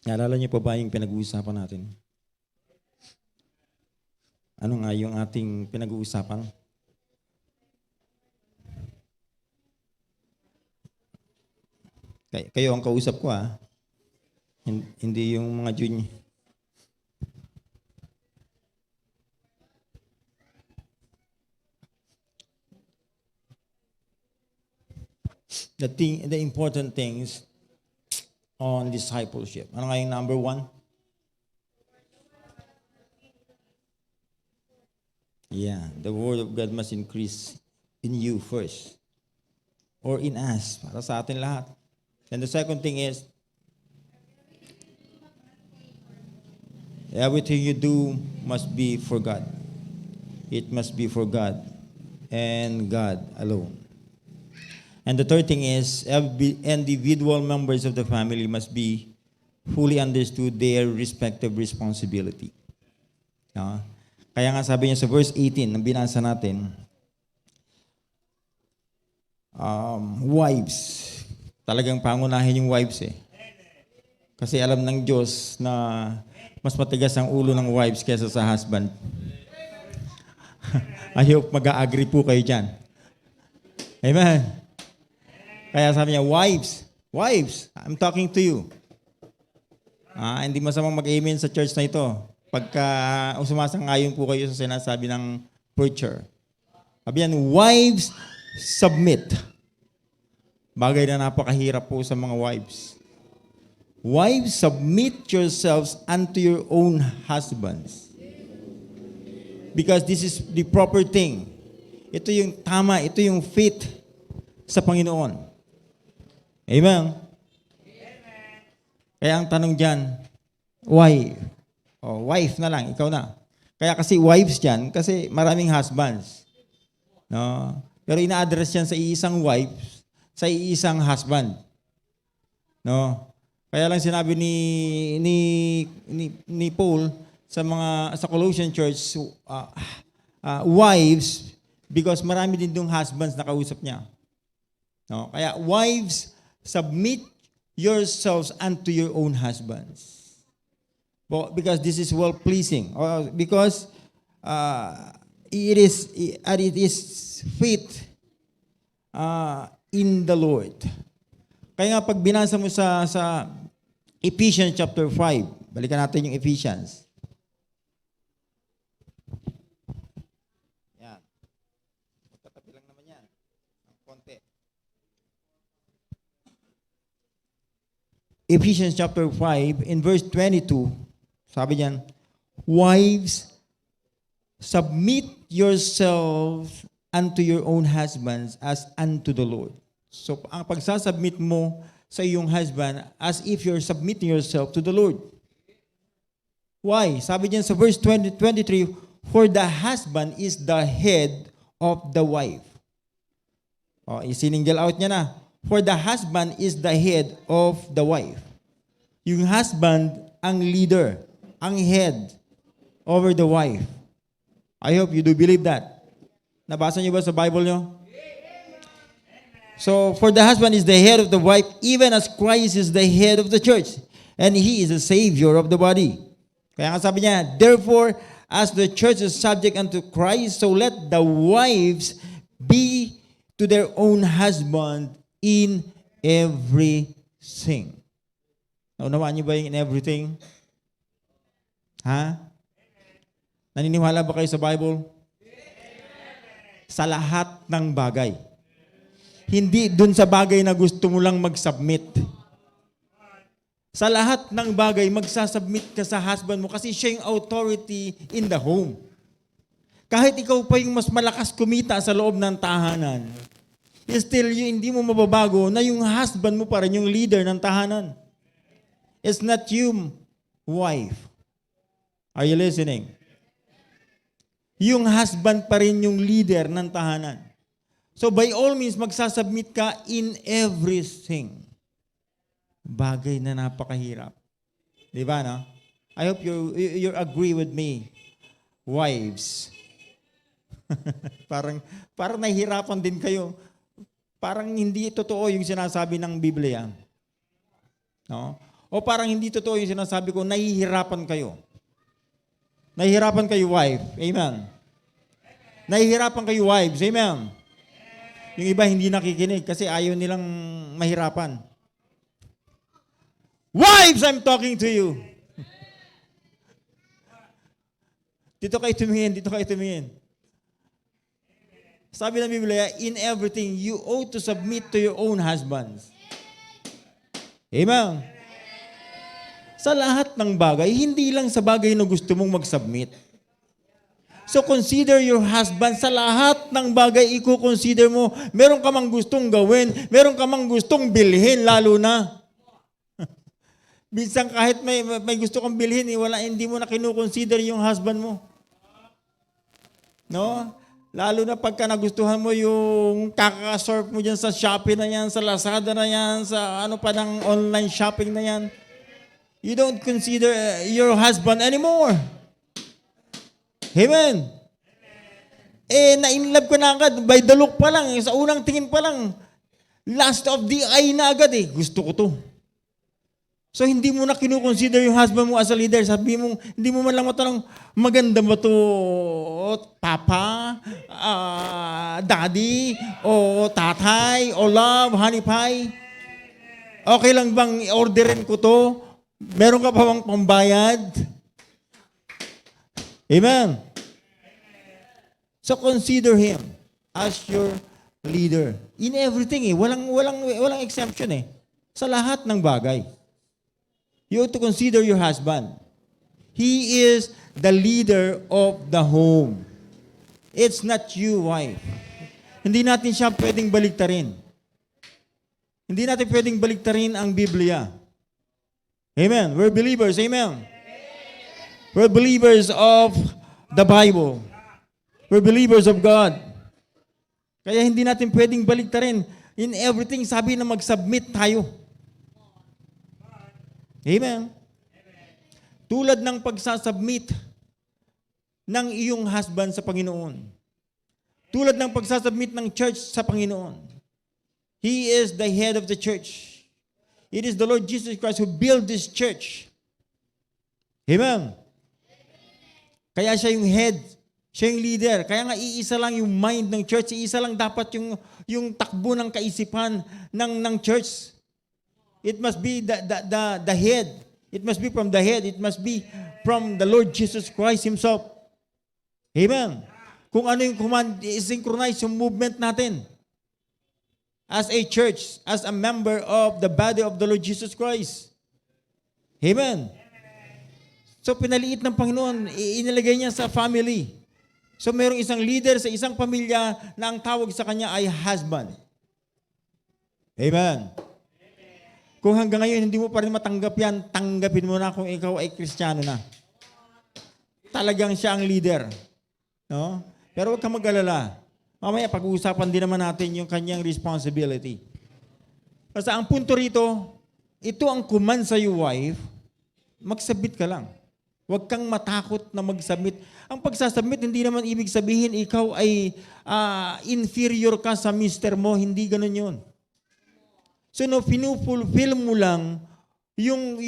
Naalala niyo pa ba yung pinag-uusapan natin? Ano nga yung ating pinag-uusapan? Kayo ang kausap ko hindi yung mga junior. The important things on discipleship. Ano nga yung number 1? Yeah, the word of God must increase in you first. Or in us, para sa atin lahat. And the second thing is, everything you do must be for God. It must be for God and God alone. And the third thing is, individual members of the family must be fully understood their respective responsibility. Kaya nga sabi niya sa verse 18, nang binasa natin, wives, talagang pangunahin yung wives Kasi alam ng Diyos na mas matigas ang ulo ng wives kaysa sa husband. I hope mag-a-agree po kayo dyan. Amen. Kaya sabi niya, wives, I'm talking to you. Hindi masamang mag-amen sa church na ito pagka sumasang-ayon po kayo sa sinasabi ng preacher. Sabi yan, wives, submit. Bagay na napakahirap po sa mga wives. Wives, submit yourselves unto your own husbands. Because this is the proper thing. Ito yung tama, ito yung fit sa Panginoon. Amen? Kaya ang tanong dyan, why? Wife na lang, ikaw na. Kaya kasi wives dyan, kasi maraming husbands. No? Pero ina-address yan sa iisang wife, sa iisang husband. No? Kaya lang sinabi ni Paul sa Colossian Church, wives, because marami din dong husbands na kausap niya. No? Kaya wives, submit yourselves unto your own husbands. Because this is well-pleasing. Because it is fit in the Lord. Kaya nga pag binasa mo sa Ephesians chapter 5, balikan natin yung Ephesians. Yan. Magtatabi lang naman yan. Ang konti. Ephesians chapter 5, in verse 22, sabi niyan, wives, submit yourselves unto your own husbands as unto the Lord. So, ang pagsasubmit mo sa iyong husband as if you're submitting yourself to the Lord. Why? Sabi niyan sa verse 23, for the husband is the head of the wife. Isiningle out niya na. For the husband is the head of the wife. Yung husband ang leader, ang head over the wife. I hope you do believe that. Nabasa niyo ba sa Bible niyo? So, for the husband is the head of the wife, even as Christ is the head of the church, and he is the Savior of the body. Kaya nga sabi niya, therefore, as the church is subject unto Christ, so let the wives be to their own husband in everything. Naunawaan niyo ba yung in everything? Naniniwala ba kayo sa Bible? Sa lahat ng bagay. Hindi dun sa bagay na gusto mo lang mag-submit. Sa lahat ng bagay, magsasubmit ka sa husband mo kasi siya yung authority in the home. Kahit ikaw pa yung mas malakas kumita sa loob ng tahanan, still hindi mo mababago na yung husband mo pa rin yung leader ng tahanan. It's not you, wife. Are you listening? Yung husband pa rin yung leader ng tahanan. So by all means, magsasubmit ka in everything. Bagay na napakahirap. Di ba, no? I hope you agree with me, wives. parang nahihirapan din kayo. Parang hindi totoo yung sinasabi ng Biblia. No? O parang hindi totoo yung sinasabi ko, nahihirapan kayo. Nahihirapan kayo, wife. Amen. Nahihirapan kayo, wives. Amen. Yung iba hindi nakikinig kasi ayaw nilang mahirapan. Wives, I'm talking to you. Dito kayo tumingin. Sabi ng Biblia, in everything, you ought to submit to your own husbands. Amen. Sa lahat ng bagay, hindi lang sa bagay na gusto mong mag-submit. So consider your husband sa lahat ng bagay i-consider mo. Meron ka mang gustong gawin, meron ka mang gustong bilhin lalo na. Minsan kahit may gusto kang bilhin, hindi mo na kinukonsider yung husband mo. No? Lalo na pagka nagustuhan mo yung kakasurf mo dyan sa Shopee na yan, sa Lazada na yan, sa ano pa ng online shopping na yan. You don't consider your husband anymore. Amen. Na-inlove ko na agad. By the look pa lang, sa unang tingin pa lang, last of the eye na agad Gusto ko to. So, hindi mo na kinukonsider yung husband mo as a leader. Sabi mo, hindi mo man lang matanong, maganda ba to, papa, daddy, o tatay, o love, honey pie? Okay lang bang orderin ko to? Meron ka pa bang pambayad? Amen. So consider him as your leader in everything. Walang exemption sa lahat ng bagay. You ought to consider your husband. He is the leader of the home. It's not you, wife. Hindi natin siya pwedeng baliktarin. Hindi natin pwedeng baliktarin ang Biblia. Amen. We're believers. Amen. We're believers of the Bible. We're believers of God. Kaya hindi natin pwedeng baliktarin. In everything, sabi na mag-submit tayo. Amen. Tulad ng pagsasubmit ng iyong husband sa Panginoon. Tulad ng pagsasubmit ng church sa Panginoon. He is the head of the church. It is the Lord Jesus Christ who built this church. Amen. Kaya siya yung head, siya yung leader. Kaya nga iisa lang yung mind ng church, iisa lang dapat yung takbo ng kaisipan ng church. It must be the head. It must be from the head. It must be from the Lord Jesus Christ Himself. Amen. Kung ano yung command, i-synchronize yung movement natin. As a church, as a member of the body of the Lord Jesus Christ. Amen. So pinaliit ng Panginoon, inilagay niya sa family. So mayroong isang leader sa isang pamilya na ang tawag sa kanya ay husband. Amen. Kung hanggang ngayon hindi mo pa rin matanggap yan, tanggapin mo na kung ikaw ay Kristiyano na. Talagang siya ang leader. No? Pero huwag kang mag-alala. Mamaya pag-uusapan din naman natin yung kanyang responsibility. Basta ang punto rito, ito ang command sa iyo, wife, mag-submit ka lang. Huwag kang matakot na mag-submit. Ang pagsasubmit, hindi naman ibig sabihin ikaw ay inferior ka sa mister mo. Hindi ganun yun. So, pinufulfill mo lang yung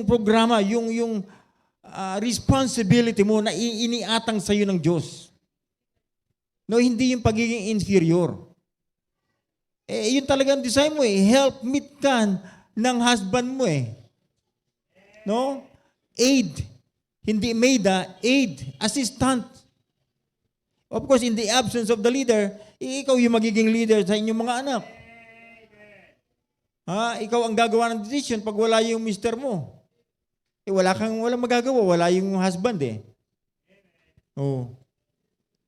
programa, yung responsibility mo na iniatang sa iyo ng Diyos. No, hindi yung pagiging inferior. Yun talagang design mo help meet ka ng husband mo No? Aid. Hindi maid, aid. Assistant. Of course, in the absence of the leader, ikaw yung magiging leader sa inyong mga anak. Ikaw ang gagawa ng decision pag wala yung mister mo. Walang magagawa, wala yung husband Oh.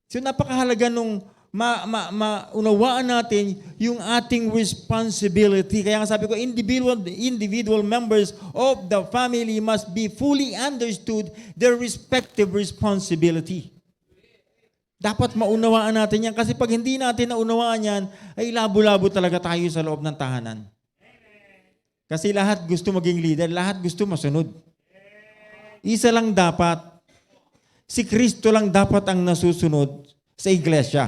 So napakahalaga nung maunawaan natin yung ating responsibility. Kaya nga sabi ko, individual members of the family must be fully understood their respective responsibility. Dapat maunawaan natin yan kasi pag hindi natin naunawaan yan, ay labo-labo talaga tayo sa loob ng tahanan. Kasi lahat gusto maging leader, lahat gusto masunod. Isa lang dapat, si Kristo lang dapat ang nasusunod sa iglesia.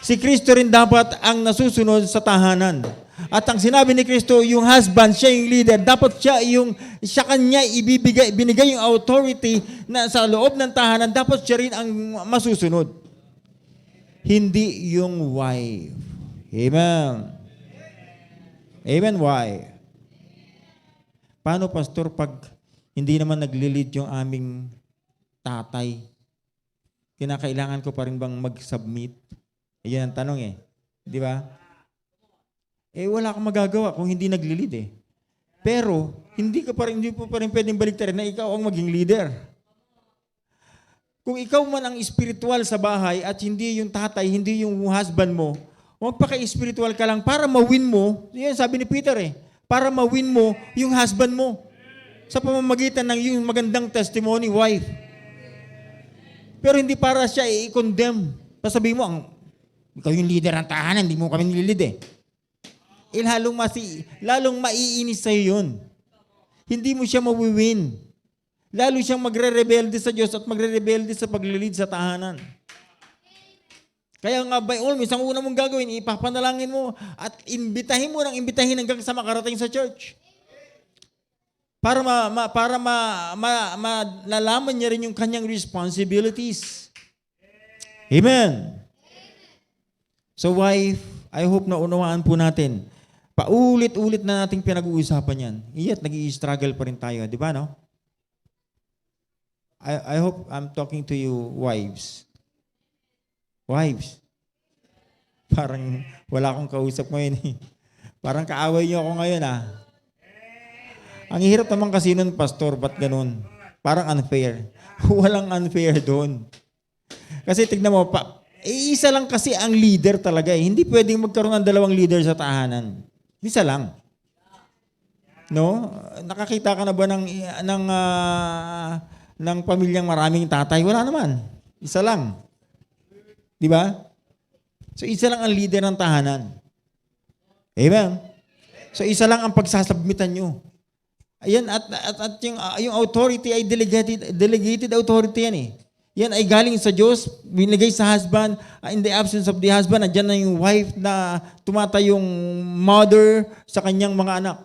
Si Kristo rin dapat ang nasusunod sa tahanan. At ang sinabi ni Kristo, yung husband, siya yung leader. Dapat siya kanya binigay yung authority na sa loob ng tahanan. Dapat siya rin ang masusunod. Hindi yung wife. Amen. Amen, why? Paano, pastor, pag hindi naman nagli-lead yung aming tatay? Kinakailangan ko pa rin bang mag-submit? Ayun ang tanong eh. Di ba? Wala kang magagawa kung hindi nagli-lead eh. Pero, hindi po pa rin pwedeng baliktarin na ikaw ang maging leader. Kung ikaw man ang spiritual sa bahay at hindi yung tatay, hindi yung husband mo, huwag pa ka-spiritual ka lang para ma-win mo. Yan sabi ni Peter eh. Para ma-win mo yung husband mo. Sa pamamagitan ng yung magandang testimony, wife. Pero hindi para siya i-condemn. Pasabihin mo, ikaw yung leader ng tahanan, hindi mo kami nililid eh. Lalong maiinis sa'yo yun. Hindi mo siya mawiwin. Lalo siyang magre-rebelde sa Diyos at magre-rebelde sa paglilid sa tahanan. Kaya nga, by all means, ang una mong gagawin, ipapanalangin mo at imbitahin mo hanggang sa makarating sa church. Para malalaman niya rin yung kanyang responsibilities. Amen. So wife, I hope na unawaan po natin. Paulit-ulit na nating pinag-uusapan yan. Iyat, nag-i-struggle pa rin tayo. Di ba, no? I hope I'm talking to you wives. Wives. Parang wala akong kausap ngayon eh. Parang kaaway niyo ako ngayon ah. Ang hirap naman kasi nun, pastor, ba't ganun? Parang unfair. Walang unfair doon. Kasi tignan mo, isa lang kasi ang leader talaga eh. Hindi pwedeng magkaroon ng dalawang leader sa tahanan. Isa lang. No? Nakakita ka na ba ng pamilyang maraming tatay? Wala naman. Isa lang. Di ba? So, isa lang ang leader ng tahanan. Amen? So, isa lang ang pagsasubmitan nyo. Ayan, at yung authority ay delegated authority yan eh. Yan ay galing sa Diyos, binigay sa husband. In the absence of the husband, andyan na yung wife na tumatayong mother sa kanyang mga anak.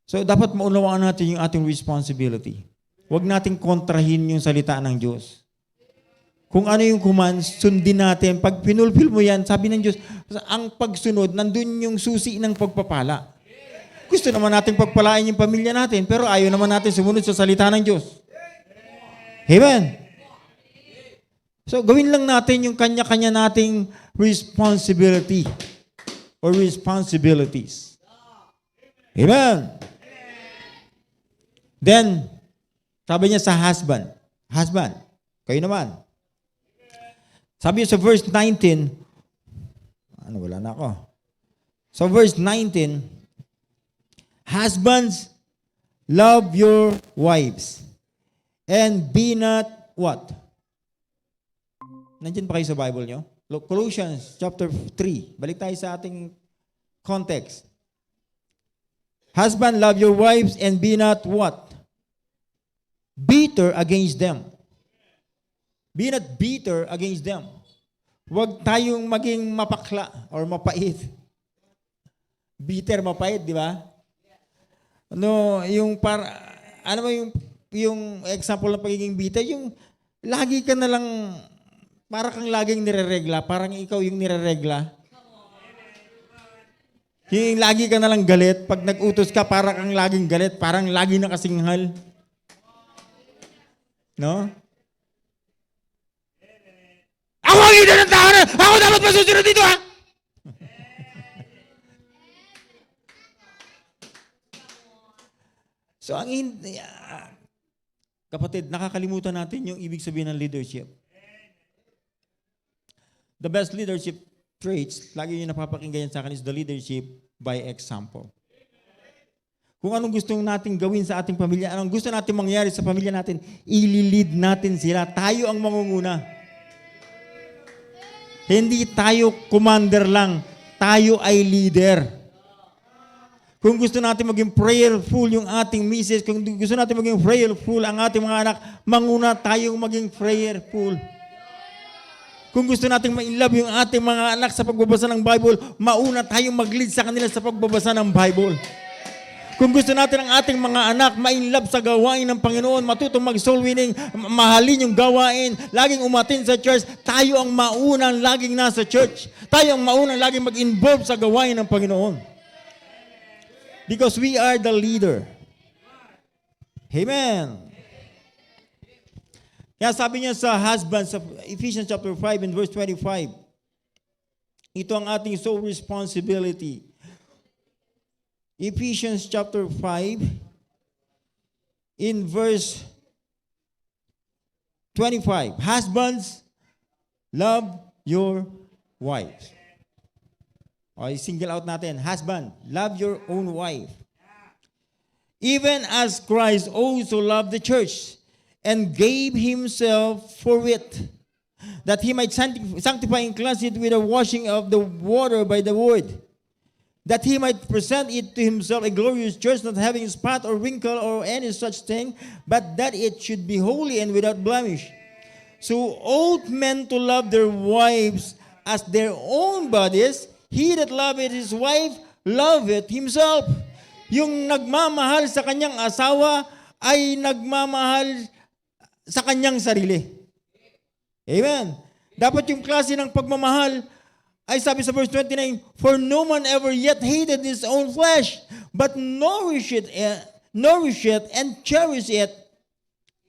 So, dapat maunawaan natin yung ating responsibility. Huwag nating kontrahin yung salita ng Diyos. Kung ano yung commands, sundin natin. Pag pinulfill mo yan, sabi ng Diyos, ang pagsunod, nandun yung susi ng pagpapala. Gusto naman natin pagpalain yung pamilya natin, pero ayaw naman natin sumunod sa salita ng Diyos. Amen? So, gawin lang natin yung kanya-kanya nating responsibility or responsibilities. Amen? Then, sabi niya sa husband, kayo naman. Sabi niya sa verse 19, wala na ako. So verse 19, husbands, love your wives and be not what? Nandiyan pa kayo sa Bible nyo? Colossians chapter 3. Balik tayo sa ating context. Husband, love your wives and be not what? Bitter against them. Be not bitter against them. Huwag tayong maging mapakla or mapait. Bitter, mapait, di ba? Yung example ng pagiging bitter, yung lagi ka na lang, para kang laging nireregla, parang ikaw yung nireregla. Yung lagi ka na lang galit, pag nag-utos ka, para kang laging galit, parang lagi na kasinghal. No? Ako ang leader ng tahanan! Ako dapat masusunod dito, ha? So, kapatid, nakakalimutan natin yung ibig sabihin ng leadership. The best leadership traits, lagi yung napapakinggan sa akin, is the leadership by example. Kung anong gusto natin gawin sa ating pamilya, anong gusto natin mangyari sa pamilya natin, ililid natin sila. Tayo ang mangunguna. Hindi tayo commander lang. Tayo ay leader. Kung gusto natin maging prayerful yung ating misis, kung gusto natin maging prayerful ang ating mga anak, manguna tayong maging prayerful. Kung gusto nating ma-inlove yung ating mga anak sa pagbabasa ng Bible, mauna tayong mag-lead sa kanila sa pagbabasa ng Bible. Kung gusto natin ang ating mga anak ma-inlove sa gawain ng Panginoon, matutong mag-soul winning, mahalin yung gawain, laging umatin sa church, tayo ang maunang laging nasa church. Tayo ang maunang laging mag-involve sa gawain ng Panginoon. Because we are the leader. Amen. Kaya sabi niya sa husbands, sa Ephesians chapter 5 and verse 25, ito ang ating sole responsibility. Ephesians chapter 5 in verse 25. Husbands, love your wives. Okay, single out natin. Husband, love your own wife. Even as Christ also loved the church and gave himself for it, that he might sanctify and cleanse it with the washing of the water by the word, that he might present it to himself a glorious church, not having spot or wrinkle or any such thing, but that it should be holy and without blemish. So ought men to love their wives as their own bodies. He that loveth his wife loveth himself. Yung nagmamahal sa kanyang asawa ay nagmamahal sa kanyang sarili. Amen. Dapat yung klase ng pagmamahal ay sabi sa verse 29, for no man ever yet hated his own flesh, but nourished it and cherished it,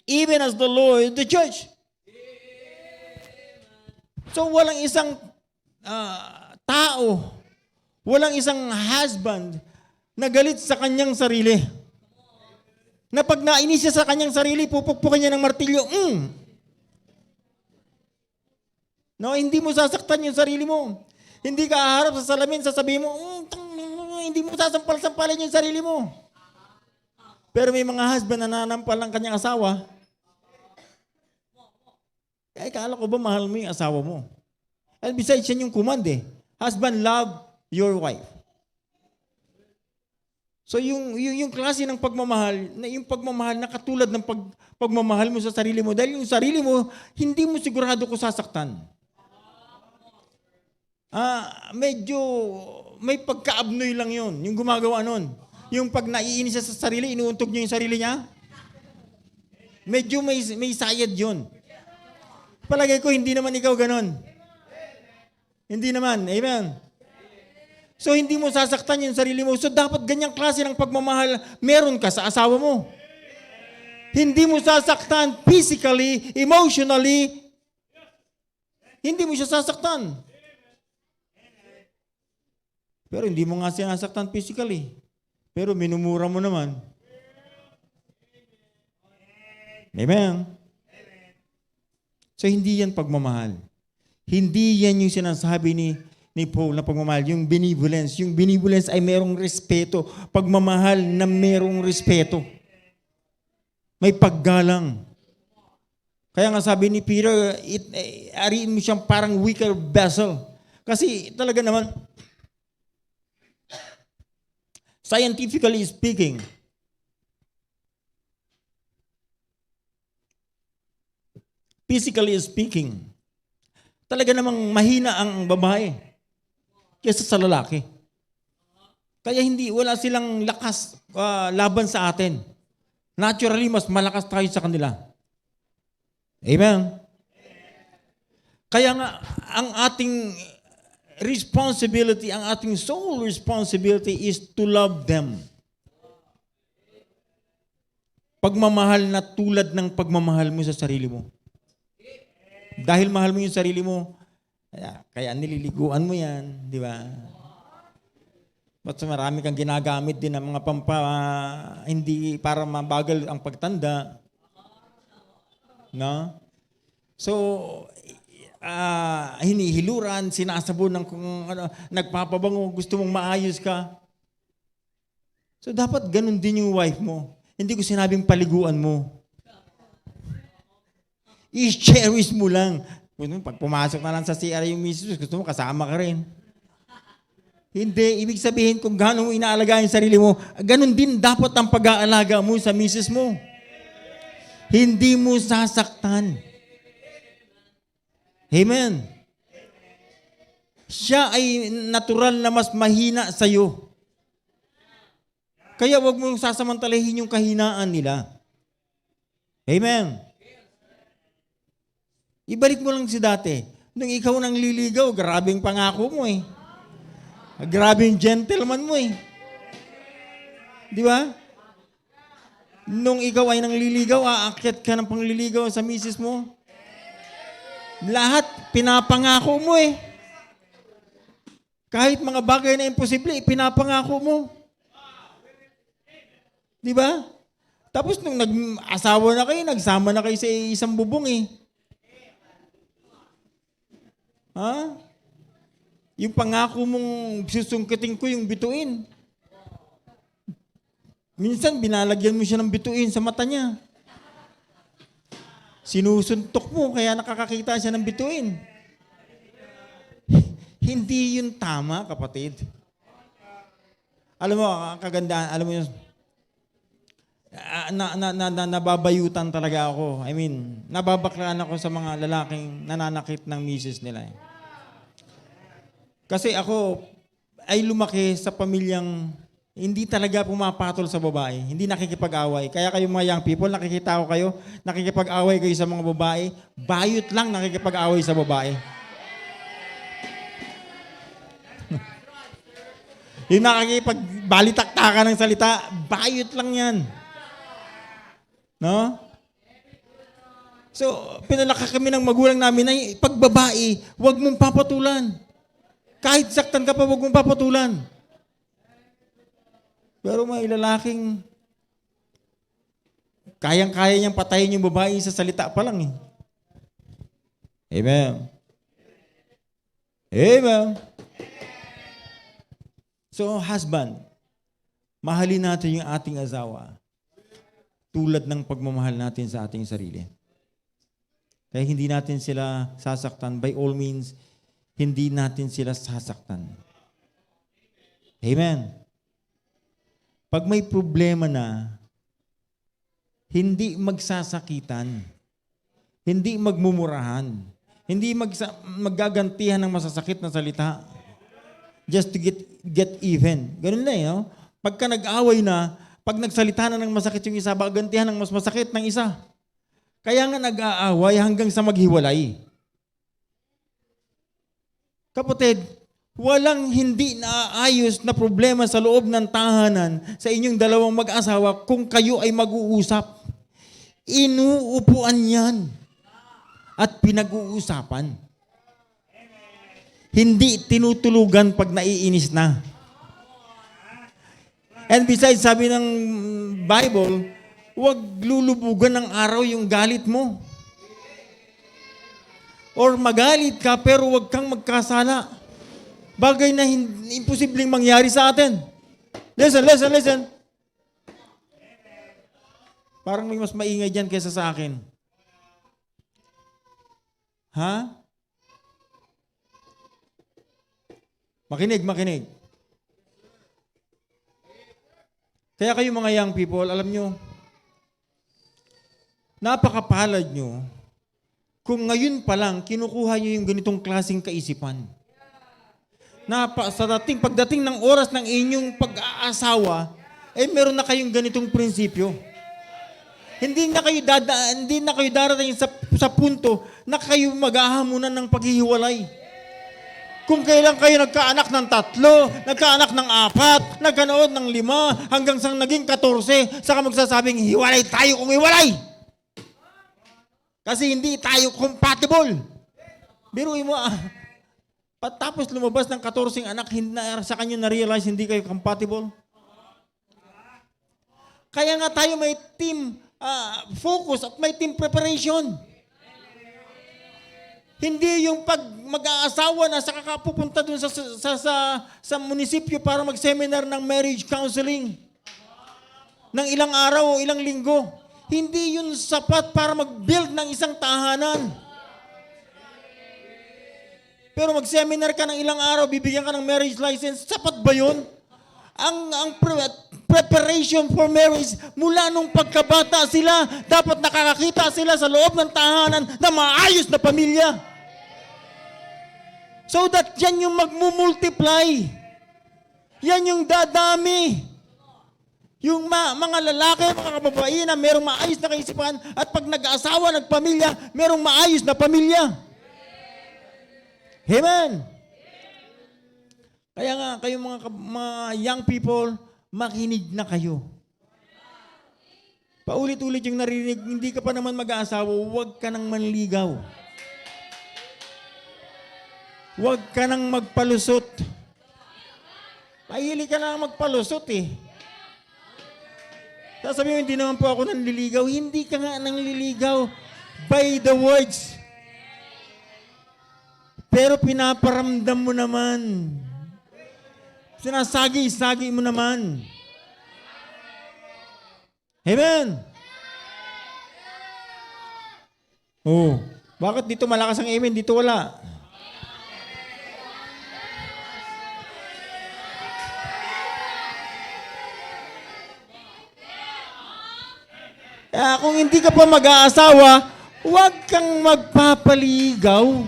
even as the Lord the church. So walang isang tao, walang isang husband na galit sa kanyang sarili. Na pag nainis siya sa kanyang sarili, pupukpukin niya ng martilyo. No, hindi mo sasaktan yung sarili mo. Hindi ka haharap sa salamin, sasabihin mo, hindi mo sasampal-sampalin yung sarili mo. Pero may mga husband na nanampal ng kanyang asawa. Ay, kala ko ba mahal mo yung asawa mo? And besides, yan yung command eh. Husband, love your wife. So yung klase ng pagmamahal, yung pagmamahal na katulad ng pagmamahal mo sa sarili mo, dahil yung sarili mo, hindi mo sigurado kung sasaktan. Medyo may pagkaabnoy lang yun, yung gumagawa nun. Yung pag naiinis siya sa sarili, inuuntog niya yung sarili niya. Medyo may sayad yun. Palagay ko, hindi naman ikaw ganon. Hindi naman. Amen. So, hindi mo sasaktan yung sarili mo. So, dapat ganyang klase ng pagmamahal meron ka sa asawa mo. Hindi mo sasaktan physically, emotionally. Hindi mo siya sasaktan. Pero hindi mo nga sinasaktan physically. Pero minumura mo naman. Amen. So, hindi yan pagmamahal. Hindi yan yung sinasabi ni Paul na pagmamahal. Yung benevolence. Yung benevolence ay merong respeto. Pagmamahal na merong respeto. May paggalang. Kaya nga sabi ni Peter, ariin mo siyang parang weaker vessel. Kasi talaga naman, scientifically speaking, physically speaking, talaga namang mahina ang babae kaysa sa lalaki. Kaya wala silang lakas laban sa atin. Naturally, mas malakas tayo sa kanila. Amen? Kaya nga, ang ating responsibility, ang ating sole responsibility is to love them. Pagmamahal na tulad ng pagmamahal mo sa sarili mo. Dahil mahal mo yung sarili mo, kaya nililiguan mo yan, di ba? But marami kang ginagamit din ng mga hindi para mabagal ang pagtanda. No? So, hinihiluran, sinasabon ng kung nagpapabango, gusto mong maayos ka. So, dapat ganun din yung wife mo. Hindi ko sinabing paliguan mo. I-cherish mo lang. Pag pumasok na lang sa CR yung misis, gusto mo kasama ka rin. Hindi. Ibig sabihin kung gano'n mo inaalaga yung sarili mo, ganun din dapat ang pag-aalaga mo sa misis mo. Hindi mo sasaktan. Amen. Siya ay natural na mas mahina sa'yo. Kaya wag mong sasamantalahin yung kahinaan nila. Amen. Ibalik mo lang si dati. Nung ikaw nang liligaw, grabing pangako mo eh. Grabing gentleman mo eh. Di ba? Nung ikaw ay nang liligaw, aakyat ka ng pangliligaw sa misis mo. Lahat pinapangako mo eh. Kahit mga bagay na imposible, pinapangako mo. Di ba? Tapos nung nag-asawa na kayo, nagsama na kayo sa isang bubong eh. Ha? Yung pangako mong susungkitin ko yung bituin. Minsan, binalagyan mo siya ng bituin sa mata niya. Sinusuntok mo, kaya nakakakita siya ng bituin. Hindi yun tama, kapatid. Alam mo, kagandahan, alam mo yun, nababayutan talaga ako. I mean, nababaklaan ako sa mga lalaking nananakit ng misis nila. Kasi ako ay lumaki sa pamilyang hindi talaga pumapatol sa babae. Hindi nakikipag-away. Kaya kayo mga young people, nakikita ko kayo, nakikipag-away kayo sa mga babae, bayot lang nakikipag-away sa babae. Yung nakikipag-balitaktakan ng salita, bayot lang yan. No? So, pinalaki kami ng magulang namin na pag babae, huwag mong papatulan. Kahit saktan ka pa, huwag mong papatulan. Pero may lalaking kayang-kaya niyang patayin yung babae sa salita pa lang eh. Amen. Amen. So, husband, mahalin natin yung ating asawa tulad ng pagmamahal natin sa ating sarili. Kaya hindi natin sila sasaktan. By all means, hindi natin sila sasaktan. Amen. Pag may problema na, hindi magsasakitan, hindi magmumurahan, hindi maggagantihan ng masasakit na salita just to get even. Ganun na no? Pagka nag-away na, pag nagsalita na ng masakit yung isa, bagantihan ng mas masakit ng isa. Kaya nga nag-aaway hanggang sa maghiwalay. Kapatid, walang hindi naayos na problema sa loob ng tahanan sa inyong dalawang mag-asawa kung kayo ay mag-uusap. Inuupuan yan at pinag-uusapan. Hindi tinutulugan pag naiinis na. And besides, sabi ng Bible, huwag lulubugan ng araw yung galit mo. Or magalit ka pero huwag kang magkasala. Bagay na imposibleng mangyari sa atin. Listen. Parang may mas maingay dyan kaysa sa akin. Ha? Makinig. Kaya kayo mga young people, alam nyo, napakapalad nyo kung ngayon pa lang kinukuha nyo yung ganitong klaseng kaisipan. Pagdating ng oras ng inyong pag-aasawa, meron na kayong ganitong prinsipyo. Hindi na kayo darating sa punto na kayo maghahamunan ng paghihiwalay. Kung kailan kayo nagkaanak ng 3, nagkaanak ng 4, nagkanood ng 5, hanggang sa naging 14, saka magsasabing, hiwalay tayo kung hiwalay. Kasi hindi tayo compatible. Biruin mo, patapos lumabas ng 14 anak, sa kanya na-realize hindi kayo compatible. Kaya nga tayo may team focus at may team preparation. Hindi yung pag mag-aasawa na saka pupunta dun sa munisipyo para mag-seminar ng marriage counseling ng ilang araw o ilang linggo. Hindi yun sapat para mag-build ng isang tahanan. Pero mag-seminar ka ng ilang araw, bibigyan ka ng marriage license, sapat ba yun? Ang preparation for marriage, mula nung pagkabata sila, dapat nakakakita sila sa loob ng tahanan na maayos na pamilya. So that yan yung magmumultiply. Yan yung dadami. Yung mga lalaki, mga kababae na merong maayos na kaisipan at pag nag-aasawa, nagpamilya, merong maayos na pamilya. Amen. Kaya nga, kayong mga young people, makinig na kayo. Paulit-ulit yung narinig, hindi ka pa naman mag-aasawa, huwag ka nang manligaw. Huwag ka nang magpalusot. Pahili ka na magpalusot eh. Sasabihin mo, hindi naman po ako nanliligaw. Hindi ka nga nanliligaw by the words. Pero pinaparamdam mo naman. Sinasagi-sagi mo naman. Amen. Oh, bakit dito malakas ang amen, dito wala? Kung hindi ka pa mag-aasawa, huwag kang magpapaligaw.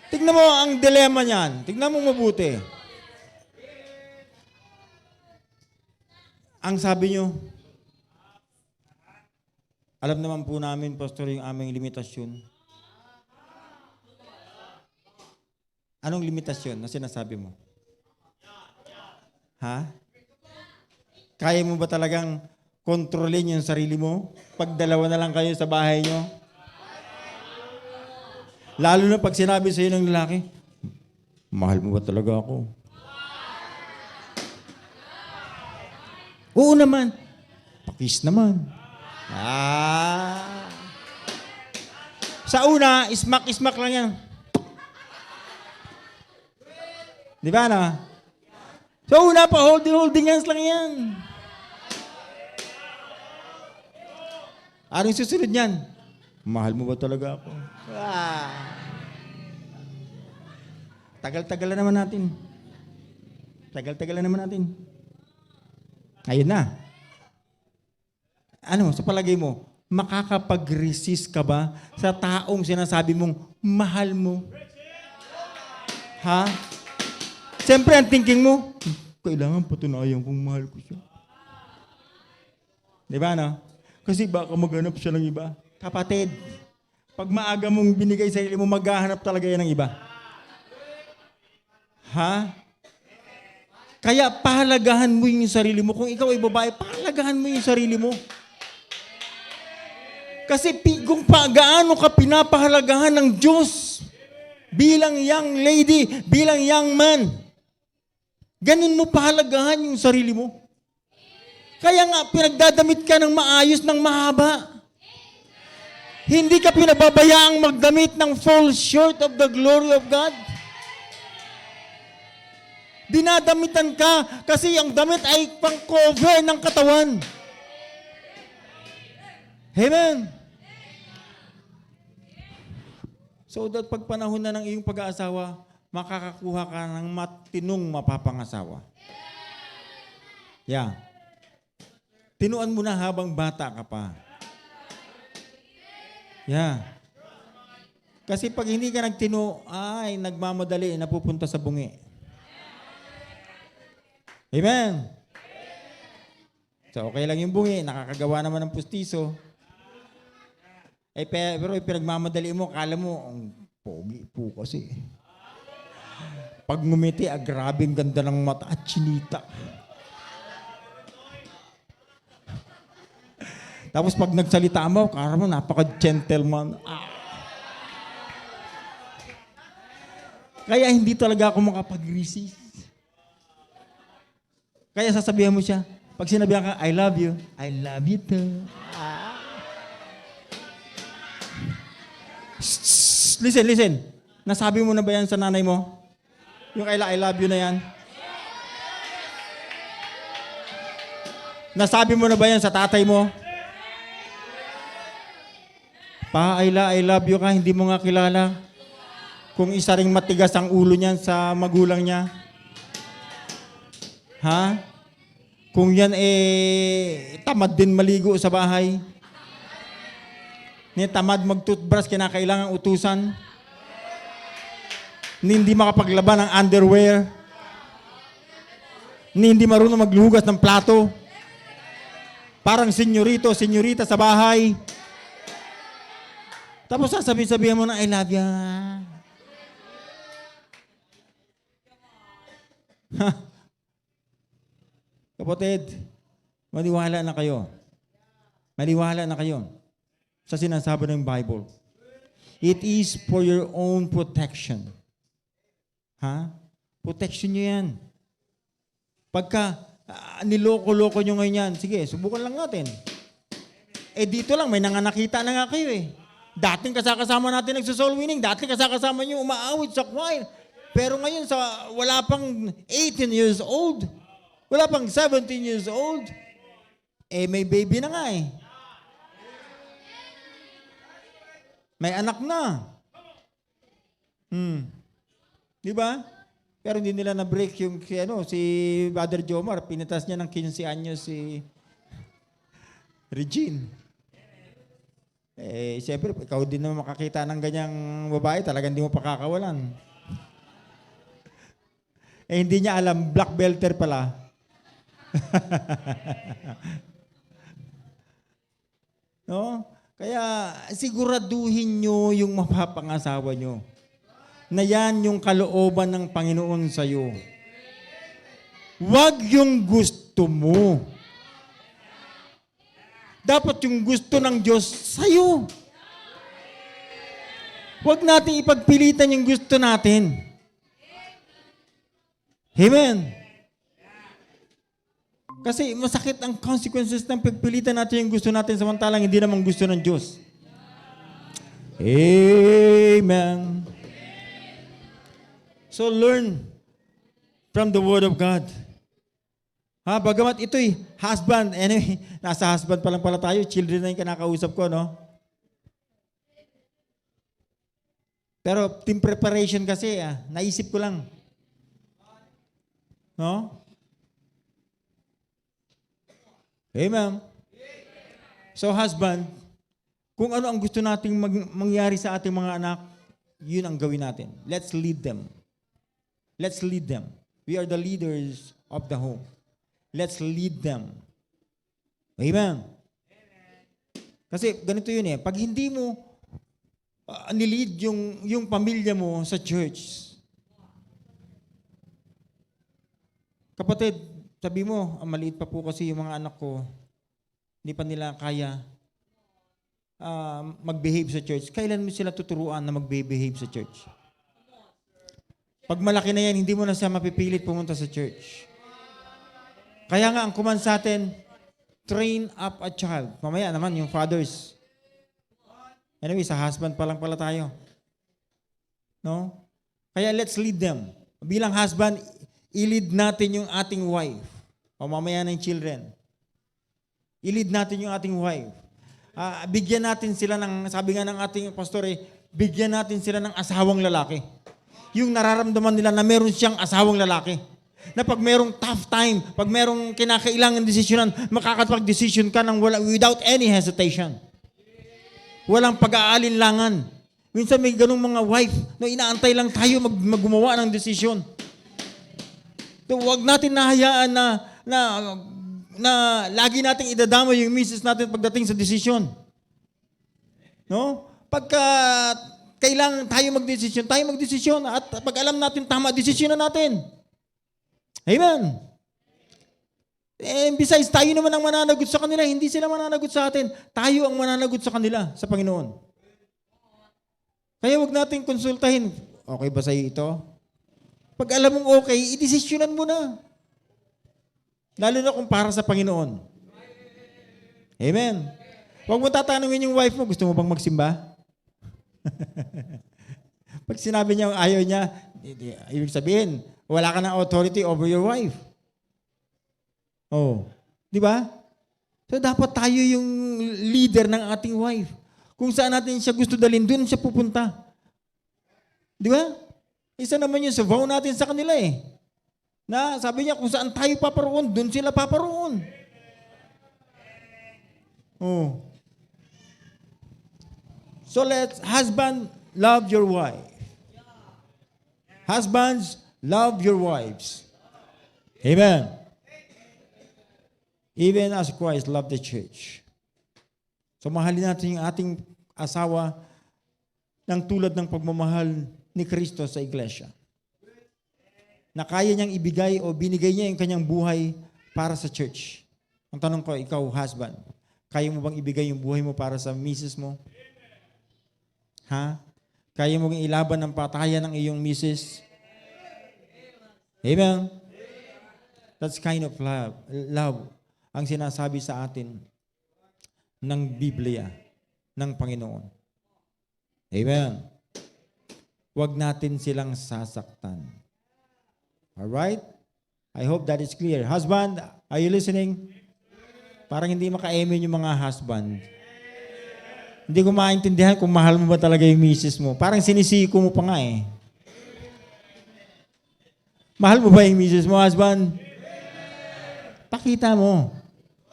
Tignan mo ang dilema niyan. Tignan mo mabuti. Ang sabi nyo, alam naman po namin, Pastor, yung aming limitasyon. Anong limitasyon na sinasabi mo? Ha? Kaya mo ba talagang kontrolin yung sarili mo? Pag dalawa na lang kayo sa bahay nyo? Lalo na pag sinabi sa'yo ng lalaki, mahal mo ba talaga ako? Oo naman. Pakis naman. Sa una, ismak-ismak lang yan. Di ba na? Sa una pa, holding hands lang yan. Anong susunod niyan? Mahal mo ba talaga ako? Tagal-tagal na naman natin. Tagal-tagal na naman natin. Ayun na. Ano, sa palagay mo, makakapag-resist ka ba sa taong sinasabi mong mahal mo? Ha? Siyempre, ang thinking mo, kailangan patunayan kung mahal ko siya. Di ba, no? Kasi baka maghanap siya ng iba. Kapatid, pag maaga mong binigay sa sarili mo, maghahanap talaga yan ng iba. Ha? Kaya pahalagahan mo yung sarili mo. Kung ikaw ay babae, pahalagahan mo yung sarili mo. Kasi kung gaano ka pinapahalagahan ng Diyos bilang young lady, bilang young man, ganun mo pahalagahan yung sarili mo. Kaya nga, pinagdadamit ka ng maayos, ng mahaba. Hindi ka pinababayaang magdamit ng fall short of the glory of God. Dinadamitan ka kasi ang damit ay pang-cover ng katawan. Amen. So that pag panahon na ng iyong pag-aasawa, makakakuha ka ng matinong mapapangasawa. Yeah. Tinuan mo na habang bata ka pa. Yeah. Kasi pag hindi ka nagtino, ay nagmamadali, napupunta sa bungi. Amen. So, okay lang yung bungi, nakakagawa naman ng pustiso. Pero pinagmamadali mo, kala mo, ang pogi po kasi. Pag ngumiti, grabing ganda ng mata at chinita. Tapos pag nagsalita mo, kala mo, napaka-gentleman. Kaya hindi talaga ako makapag-resist. Kaya sasabihan mo siya, pag sinabihan ka, I love you too. Listen. Nasabi mo na ba yan sa nanay mo? Yung I love you na yan? Nasabi mo na ba yan sa tatay mo? Pa, I love you ka, hindi mo nga kilala. Kung isa ring matigas ang ulo niyan sa magulang niya. Ha? Kung yan tamad din maligo sa bahay. Ni tamad mag-toothbrush, kinakailangan utusan. Ni hindi makapaglaban ng underwear. Ni hindi marunong magluhugas ng plato. Parang senyorita sa bahay. Tapos sasabihin mo na, I love ya. Kapatid, maniwala na kayo. Maniwala na kayo sa sinasabi ng Bible. It is for your own protection. Protection nyo yan. Pagka niloko-loko nyo ngayon yan, sige, subukan lang natin. Dito lang, may nanganakita na nga kayo eh. Dating kasama natin nagsosoul winning, dating kasama nyo umaawit sa choir. Pero ngayon, wala pang 18 years old, wala pang 17 years old, may baby na nga eh. May anak na. Di ba? Pero hindi nila na-break yung si Brother Jomar, pinitas niya ng 15 anyos si Regine. Siyempre, ikaw din naman makakita ng ganyang babae, talagang hindi mo pakakawalan. Hindi niya alam, black belter pala. No? Kaya siguraduhin nyo yung mapapangasawa nyo na yan yung kalooban ng Panginoon sa'yo. Huwag yung gusto mo. Dapat yung gusto ng Diyos sa'yo. Huwag natin ipagpilitan yung gusto natin. Amen. Kasi masakit ang consequences ng pagpilitan natin yung gusto natin samantalang hindi naman gusto ng Diyos. Amen. So learn from the Word of God. Bagamat ito'y husband, anyway, nasa husband pa lang pala tayo, children na yung kinakausap ko, no? Pero team preparation kasi, naisip ko lang. No? Amen. So husband, kung ano ang gusto nating mangyari sa ating mga anak, yun ang gawin natin. Let's lead them. Let's lead them. We are the leaders of the home. Let's lead them. Amen. Kasi ganito yun pag hindi mo nilid yung pamilya mo sa church, kapatid, sabi mo, maliit pa po kasi yung mga anak ko, hindi pa nila kaya mag-behave sa church. Kailan mo sila tuturuan na mag-behave sa church? Pag malaki na yan, hindi mo na siya mapipilit pumunta sa church. Kaya nga, ang command sa atin, train up a child. Mamaya naman, yung fathers. Anyway, sa husband pa lang pala tayo. No? Kaya let's lead them. Bilang husband, i-lead natin yung ating wife. O mamaya na yung children. I-lead natin yung ating wife. Bigyan natin sila ng, sabi nga ng ating pastor bigyan natin sila ng asawang lalaki. Yung nararamdaman nila na meron siyang asawang lalaki. Na pag merong tough time, pag merong kinakailangan desisyonan, makakapag-decision ka without any hesitation. Walang pag-aalinlangan. Minsan may ganung mga wife na inaantay lang tayo gumawa ng desisyon. So, huwag natin nahayaan na lagi nating idadamay yung misis natin pagdating sa desisyon. No? Pagka kailangan tayo magdesisyon at pag alam natin tama, desisyon na natin. Amen. Besides, tayo naman ang mananagot sa kanila, hindi sila mananagot sa atin. Tayo ang mananagot sa kanila, sa Panginoon. Kaya huwag natin konsultahin, okay ba sa'yo ito? Pag alam mong okay, idesisyonan mo na. Lalo na kung para sa Panginoon. Amen. Huwag mo tatanungin yung wife mo, gusto mo bang magsimba? Pag sinabi niya ayaw niya, ibig sabihin, wala ka ng authority over your wife. Oh, di ba? So dapat tayo yung leader ng ating wife. Kung saan natin siya gusto dalhin, doon siya pupunta. Di ba? Isa naman yung sa vow natin sa kanila Na sabi niya, kung saan tayo paparoon, doon sila paparoon. Oh. So husband, love your wife. Husbands, love your wives. Amen. Even as Christ loved the church. So mahalin natin yung ating asawa ng tulad ng pagmamahal ni Kristo sa iglesia. Na kaya niyang ibigay o binigay niya yung kanyang buhay para sa church. Ang tanong ko, ikaw husband, kaya mo bang ibigay yung buhay mo para sa misis mo? Ha? Kaya mo bang ilaban ng patayan ng iyong misis? Amen? That's kind of love. Love ang sinasabi sa atin ng Biblia ng Panginoon. Amen? Huwag natin silang sasaktan. Alright? I hope that is clear. Husband, are you listening? Parang hindi maka-amen yung mga husband. Hindi ko maintindihan kung mahal mo ba talaga yung misis mo. Parang sinisiko mo pa nga eh. Mahal mo ba yung misis mo, husband? Pakita mo.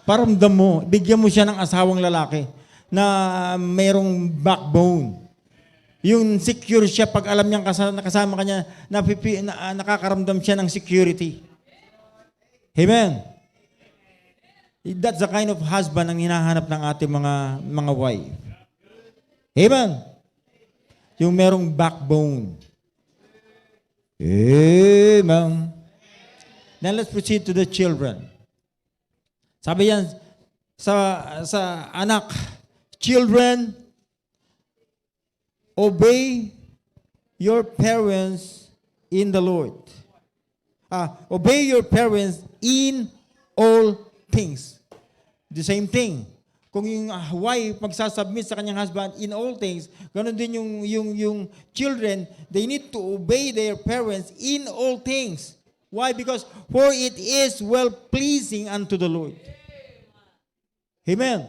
Paramdam mo. Bigyan mo siya ng asawang lalaki na mayroong backbone. Yung secure siya pag alam niyang kasama ka niya, nakakaramdam siya ng security. Amen. That's the kind of husband ang hinahanap ng ating mga wife. Amen. Yung merong backbone. Amen. Now let's proceed to the children. Sabi yan sa anak, children, obey your parents in the Lord. Obey your parents in all things. The same thing. Kung yung wife magsasubmit sa kanyang husband in all things, ganun din yung children, they need to obey their parents in all things. Why? Because for it is well-pleasing unto the Lord. Amen.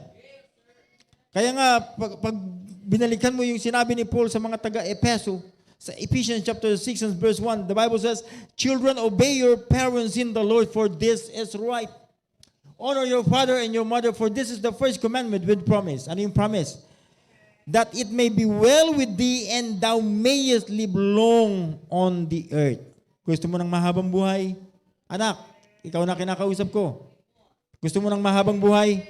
Kaya nga, pag binalikan mo yung sinabi ni Paul sa mga taga-Epeso, sa Ephesians chapter 6 and verse 1, the Bible says, children, obey your parents in the Lord, for this is right. Honor your father and your mother, for this is the first commandment with promise. Ano yung promise? That it may be well with thee and thou mayest live long on the earth. Gusto mo ng mahabang buhay? Anak, ikaw na kinakausap ko. Gusto mo ng mahabang buhay?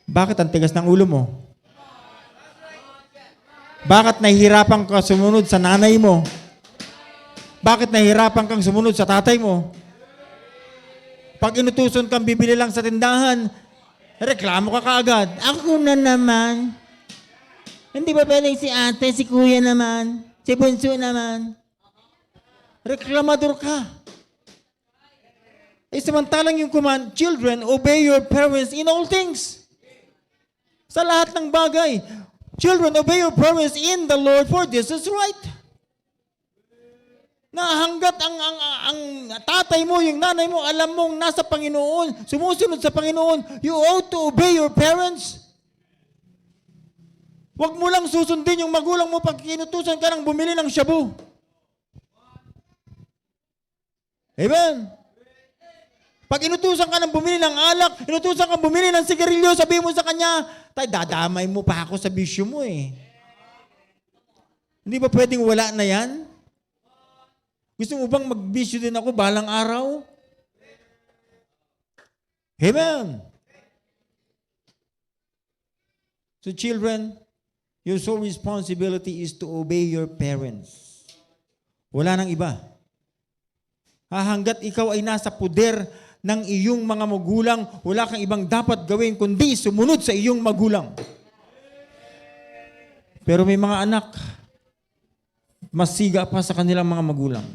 Bakit ang tigas ng ulo mo? Bakit nahihirapan ka sumunod sa nanay mo? Bakit nahihirapan kang sumunod sa tatay mo? Pag inutusan kang bibili lang sa tindahan, reklamo ka kaagad. Ako na naman. Hindi ba pwedeng si ate, si kuya naman, si bunso naman? Reklamador ka. Samantalang yung command, children, obey your parents in all things. Sa lahat ng bagay. Children, obey your parents in the Lord, for this is right. Na hanggat ang tatay mo, yung nanay mo, alam mong nasa Panginoon, sumusunod sa Panginoon, you ought to obey your parents. Huwag mo lang susundin yung magulang mo pag kinutusan ka ng bumili ng shabu. Amen. Pag inutusan ka ng bumili ng alak, inutusan ka bumili ng sigarilyo, sabihin mo sa kanya, tay, dadamay mo pa ako sa bisyo mo eh. Hindi ba pwedeng wala na yan? Gusto mo bang magbisyo din ako balang araw? Amen. So children, your sole responsibility is to obey your parents. Wala nang iba. Hanggat ikaw ay nasa puder ng iyong mga magulang, wala kang ibang dapat gawin kundi sumunod sa iyong magulang. Pero may mga anak, mas siga pa sa kanilang mga magulang.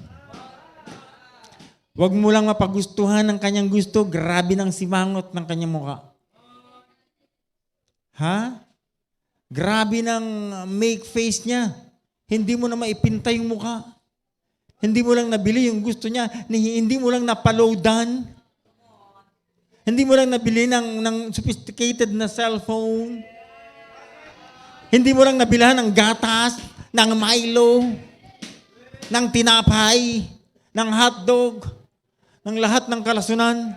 Huwag mo lang mapagustuhan ng kanyang gusto, grabe ng simangot ng kanyang mukha. Ha? Grabe ng make face niya. Hindi mo na maipinta yung mukha. Hindi mo lang nabili yung gusto niya. Hindi mo lang napaloadan. Hindi mo lang nabili ng sophisticated na cellphone. Hindi mo lang nabilhan ng gatas, ng Milo, ng tinapay, ng hotdog, ng lahat ng kalasunan.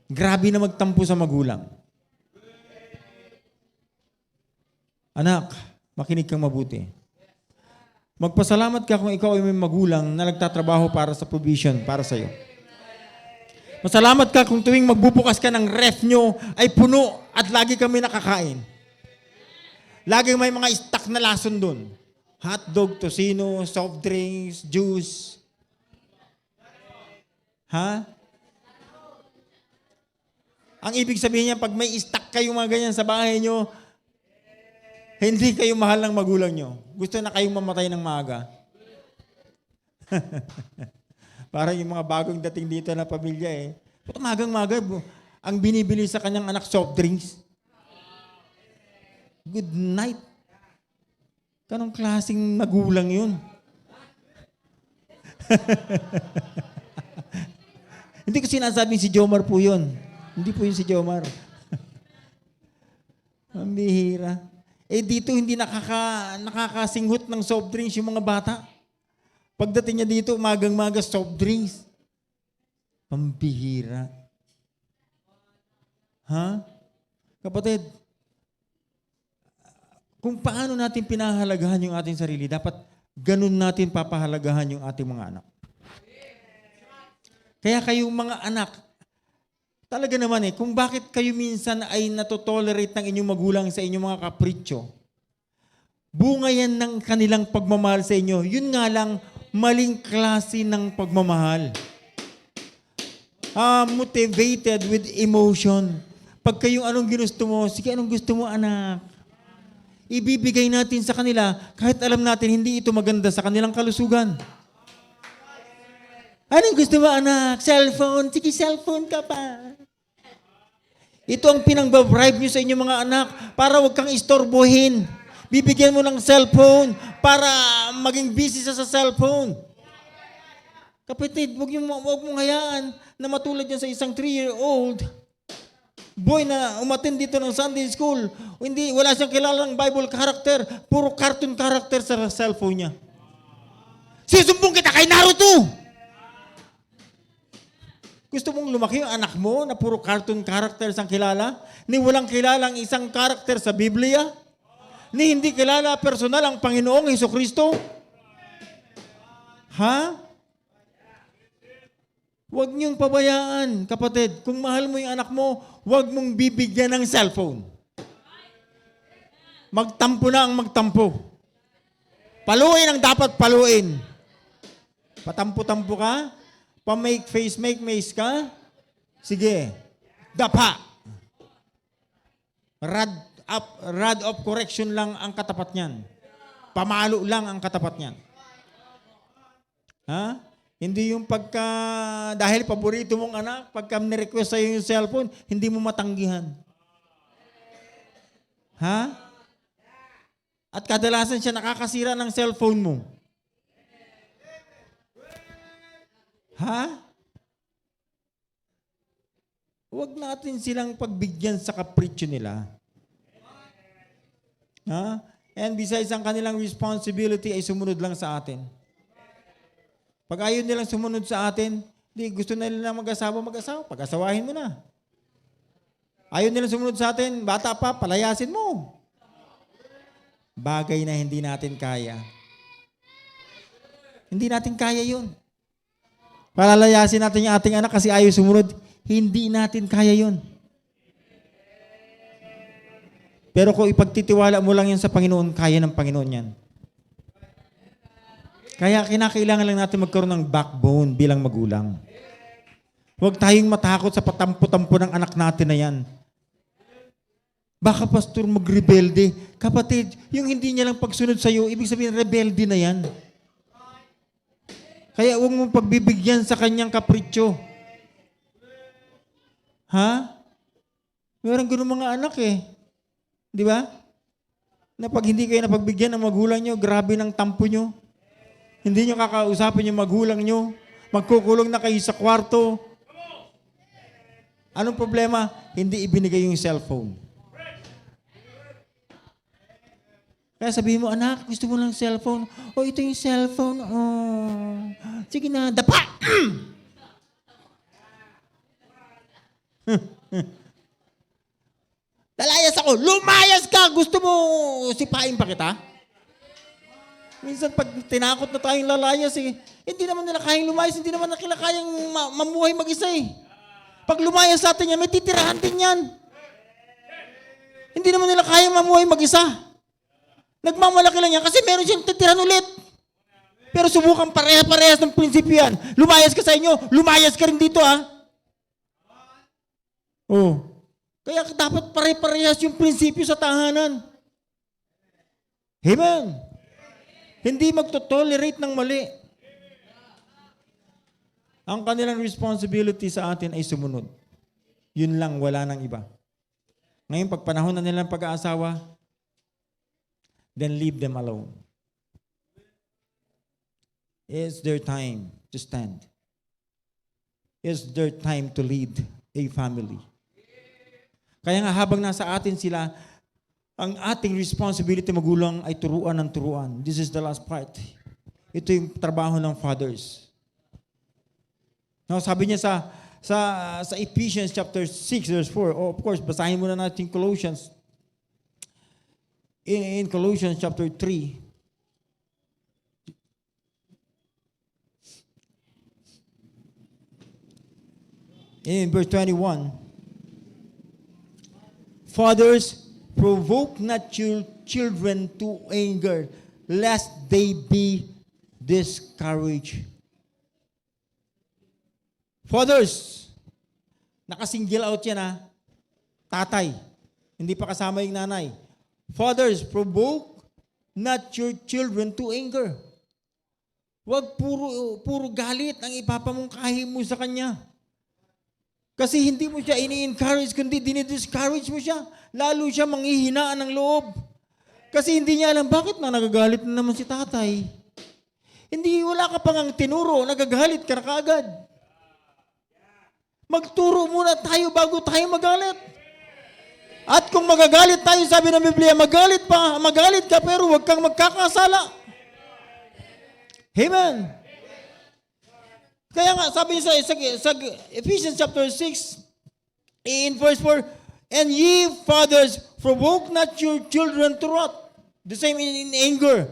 Grabe na magtampo sa magulang. Anak, makinig kang mabuti. Magpasalamat ka kung ikaw ay may magulang na nagtatrabaho para sa provision, para sa iyo. Masalamat ka kung tuwing magbubukas ka ng ref nyo ay puno at lagi kami nakakain. Laging may mga stock na lason doon. Hotdog, tocino, soft drinks, juice. Ha? Ang ibig sabihin niya, pag may stock kayo mga ganyan sa bahay nyo, hindi kayo mahal ng magulang nyo. Gusto na kayong mamatay ng maaga. Parang yung mga bagong dating dito na pamilya eh. Puto magang-maga, ang binibili sa kanyang anak, soft drinks. Good night. Kanong klaseng magulang yun? Hindi ko sinasabing si Jomar po yun. Hindi po yun si Jomar. Ang bihira. Eh dito hindi nakakasinghot ng soft drinks yung mga bata. Pagdating niya dito, magang-maga soft drinks. Pambihira. Ha? Kapatid, kung paano natin pinahalagahan yung ating sarili, dapat ganun natin papahalagahan yung ating mga anak. Kaya kayong mga anak, talaga naman kung bakit kayo minsan ay natotolerate ng inyong magulang sa inyong mga kapritsyo, bunga yan ng kanilang pagmamahal sa inyo. Yun nga lang, maling klase ng pagmamahal. Motivated with emotion. Pag kayong anong ginusto mo, sige anong gusto mo anak? Ibibigay natin sa kanila kahit alam natin hindi ito maganda sa kanilang kalusugan. Anong gusto mo anak? Cellphone? Sige cellphone ka pa. Ito ang pinangbabribe nyo sa inyong mga anak para huwag kang istorbohin. Bibigyan mo ng cellphone para maging busy sa cellphone. Kapatid, huwag mong hayaan na matulad yan sa isang 3-year-old boy na umattend dito ng Sunday school. Wala siyang kilalang Bible character. Puro cartoon character sa cellphone niya. Sisumbong kita kay Naruto! Gusto mong lumaki yung anak mo na puro cartoon characters ang kilala? Ni walang kilalang isang character sa Biblia? Ni hindi kilala personal ang Panginoong Hesukristo? Ha? Huwag niyong pabayaan, kapatid. Kung mahal mo yung anak mo, huwag mong bibigyan ng cellphone. Magtampo na ang magtampo. Paluin ang dapat paluin. Patampo-tampo ka? Pa-make face, make face ka? Sige. Dapa. Rod of correction lang ang katapat niyan. Pamalo lang ang katapat niyan. Ha? Hindi yung dahil paborito mong anak, pagka ni-request sa'yo yung cellphone, hindi mo matanggihan. Ha? At kadalasan siya nakakasira ng cellphone mo. Ha? Huwag natin silang pagbigyan sa kapritsyo nila. Ha? And besides, ang kanilang responsibility ay sumunod lang sa atin. Pag ayaw nilang sumunod sa atin, gusto na nila mag-asawa. Pag-asawahin mo na. Ayaw nilang sumunod sa atin, bata pa, palayasin mo. Bagay na hindi natin kaya. Hindi natin kaya yun. Palalayasin natin yung ating anak kasi ayaw sumunod, hindi natin kaya yun. Pero kung ipagtitiwala mo lang yan sa Panginoon, kaya ng Panginoon yan. Kaya kinakailangan lang natin magkaroon ng backbone bilang magulang. Huwag tayong matakot sa patampo-tampo ng anak natin na yan. Baka pastor magrebelde. Kapatid, yung hindi niya lang pagsunod sa iyo, ibig sabihin rebelde na yan. Kaya huwag mong pagbibigyan sa kanyang kapritsyo. Ha? Meron ganun mga anak eh. Di ba? Na pag hindi kayo napagbigyan ng magulang nyo, grabe ng tampo nyo. Hindi nyo kakausapin yung magulang nyo. Magkukulong na kayo sa kwarto. Anong problema? Hindi ibinigay yung cellphone. Kaya sabihin mo, anak, gusto mo lang cellphone? Oh, ito yung cellphone. Oh. Sige na, dapa! Lalayas ako, lumayas ka! gusto mo sipain pa kita? Minsan pag tinakot na tayong lalayas hindi naman nila kayang lumayas, hindi naman nila kayang mamuhay mag-isa Pag lumayas sa atin yan, may titirahan din yan. Hindi naman nila kayang mamuhay mag-isa. Nagmamalaki lang yan kasi meron siyang titirahan ulit. Pero subukan pareha-parehas ng prinsipyo yan. Lumayas ka sa inyo, lumayas ka rin dito Kaya dapat pare-parehas yung prinsipyo sa tahanan. Amen. Hindi magto-tolerate ng mali. Ang kanilang responsibility sa atin ay sumunod. Yun lang, wala nang iba. Ngayon, pag panahon na nilang pag-aasawa, then leave them alone. It's their time to stand. It's their time to lead a family. Kaya nga habang nasa atin sila, ang ating responsibility magulang ay turuan ng turuan. This is the last part. Ito yung trabaho ng fathers. Now, sabi niya sa Ephesians chapter 6 verse 4. Of course, basahin muna natin Colossians. In Colossians chapter 3. In verse 21. Fathers, provoke not your children to anger, lest they be discouraged. Fathers, nakasingle out yan tatay, hindi pa kasama yung nanay. Fathers, provoke not your children to anger. Huwag puro galit ang ipapamungkahi mo sa kanya. Kasi hindi mo siya ini-encourage, kundi dinidiscourage mo siya. Lalo siya manghihinaan ng loob. Kasi hindi niya alam, bakit nagagalit na naman si tatay? Hindi, wala ka pang tinuro, nagagalit ka na kaagad. Magturo muna tayo bago tayo magalit. At kung magagalit tayo, sabi ng Biblia, magalit ka, pero huwag kang magkakasala. Amen. Kaya nga, sabi niya sa Ephesians chapter 6, in verse 4, and ye fathers, provoke not your children to wrath, the same in anger,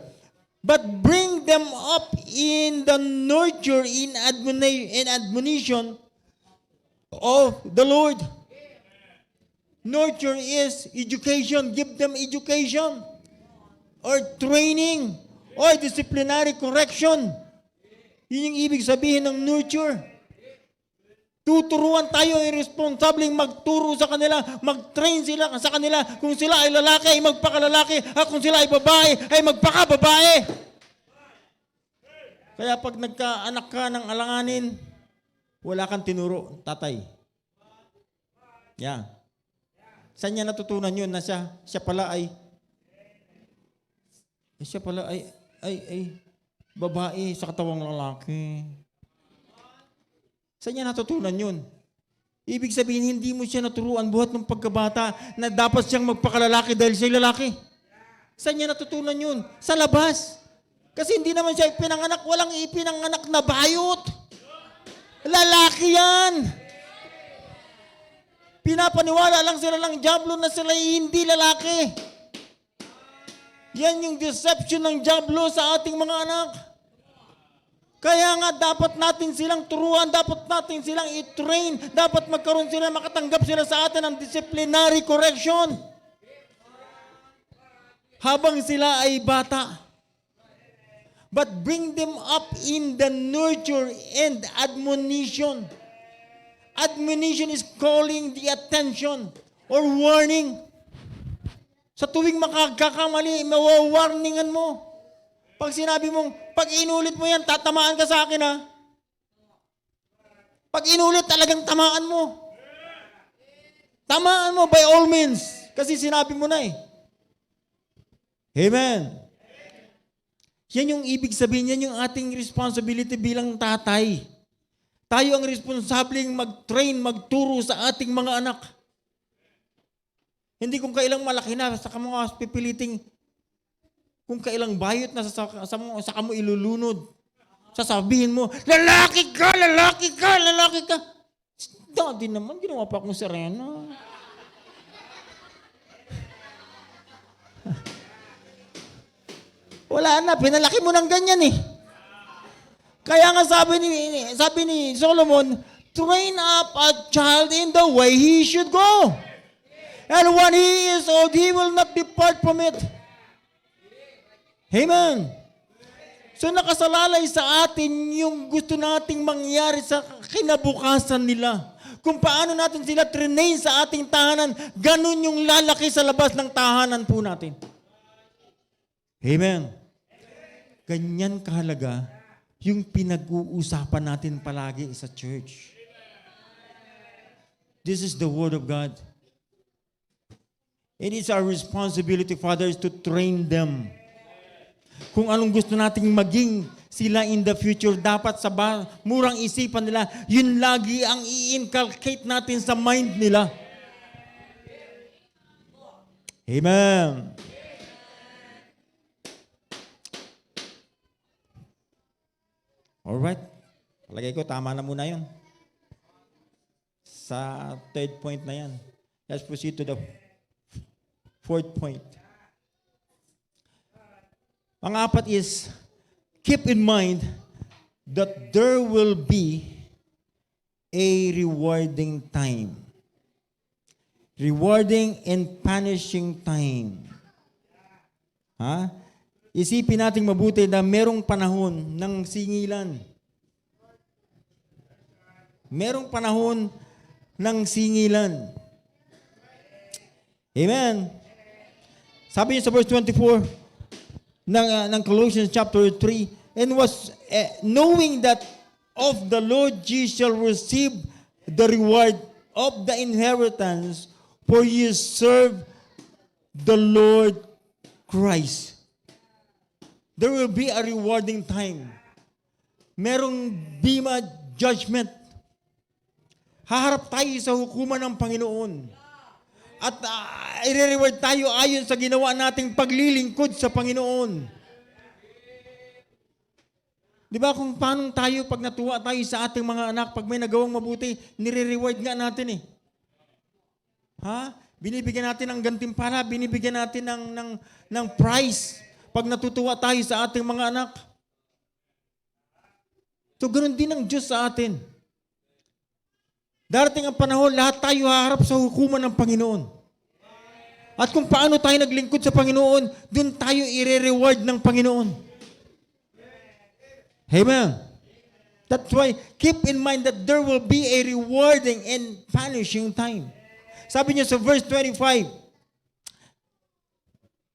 but bring them up in the nurture, in admonition of the Lord. Nurture is education. Give them education, or training, or disciplinary correction. Yun yung ibig sabihin ng nurture. Tuturuan tayo, irresponsableng magturo sa kanila, mag-train sila sa kanila. Kung sila ay lalaki, ay magpakalalaki. At kung sila ay babae, ay magpakababae. Kaya pag nagkaanak ka ng alanganin, wala kang tinuro, tatay. Yeah. Saan niya natutunan yun na siya pala ay babae sa katawang lalaki. Saan niya natutunan yun? Ibig sabihin, hindi mo siya naturuan buhat ng pagkabata na dapat siyang magpakalalaki dahil siya lalaki. Saan niya natutunan yun? Sa labas. Kasi hindi naman siya ipinanganak, walang ipinanganak na bayot. Lalaki yan. Pinapaniwala lang sila ng diablo na sila hindi lalaki. Yan yung deception ng diablo sa ating mga anak. Kaya nga dapat natin silang turuan, dapat natin silang i-train, dapat magkaroon sila, makatanggap sila sa atin ng disciplinary correction. Habang sila ay bata. But bring them up in the nurture and admonition. Admonition is calling the attention or warning. Sa tuwing makakakamali, mawawarningan mo. Pag sinabi mong, pag inulit mo yan, tatamaan ka sa akin Pag inulit, talagang tamaan mo. Tamaan mo by all means. Kasi sinabi mo na Amen. Yan yung ibig sabihin, yan yung ating responsibility bilang tatay. Tayo ang responsableng mag-train, magturo sa ating mga anak. Hindi kung kailang malaki na, saka mga pipiliting, kung kailang bayot na, saka mo ilulunod. Sasabihin mo, lalaki ka, lalaki ka, lalaki ka. Daddy naman, ginawa pa akong serena. Wala na, pinalaki mo ng ganyan eh. Kaya nga sabi ni Solomon, train up a child in the way he should go. And when he is old, he will not depart from it. Amen. So nakasalalay sa atin yung gusto nating mangyari sa kinabukasan nila. Kung paano natin sila train sa ating tahanan, ganun yung lalaki sa labas ng tahanan po natin. Amen. Ganyan kahalaga yung pinag-uusapan natin palagi sa church. This is the Word of God. It is our responsibility, fathers, to train them. Kung anong gusto nating maging sila in the future, dapat sa murang isipan nila, yun lagi ang i-inculcate natin sa mind nila. Amen. Alright. Palagay ko, tama na muna yun. Sa third point na yan. Let's proceed to the fourth point. Ang apat is, keep in mind that there will be a rewarding time. Rewarding and punishing time. Ha? Isipin nating mabuti na merong panahon ng singilan. Merong panahon ng singilan. Amen. Sabi niya sa verse 24, ng Colossians chapter 3, and was knowing that of the Lord ye shall receive the reward of the inheritance, for ye serve the Lord Christ. There will be a rewarding time. Merong bima judgment. Haharap tayo sa hukuman ng Panginoon. At i-reward tayo ayon sa ginawa nating paglilingkod sa Panginoon. Di ba kung paano tayo pag natuwa tayo sa ating mga anak, pag may nagawang mabuti, nire-reward nga natin eh. Ha? Binibigyan natin ng gantimpala, binibigyan natin ng prize pag natutuwa tayo sa ating mga anak. So ganoon din ang Diyos sa atin. Darating ang panahon, lahat tayo haharap sa hukuman ng Panginoon. At kung paano tayo naglingkod sa Panginoon, dun tayo i-reward ng Panginoon. Amen. That's why, keep in mind that there will be a rewarding and punishing time. Sabi niya sa verse 25,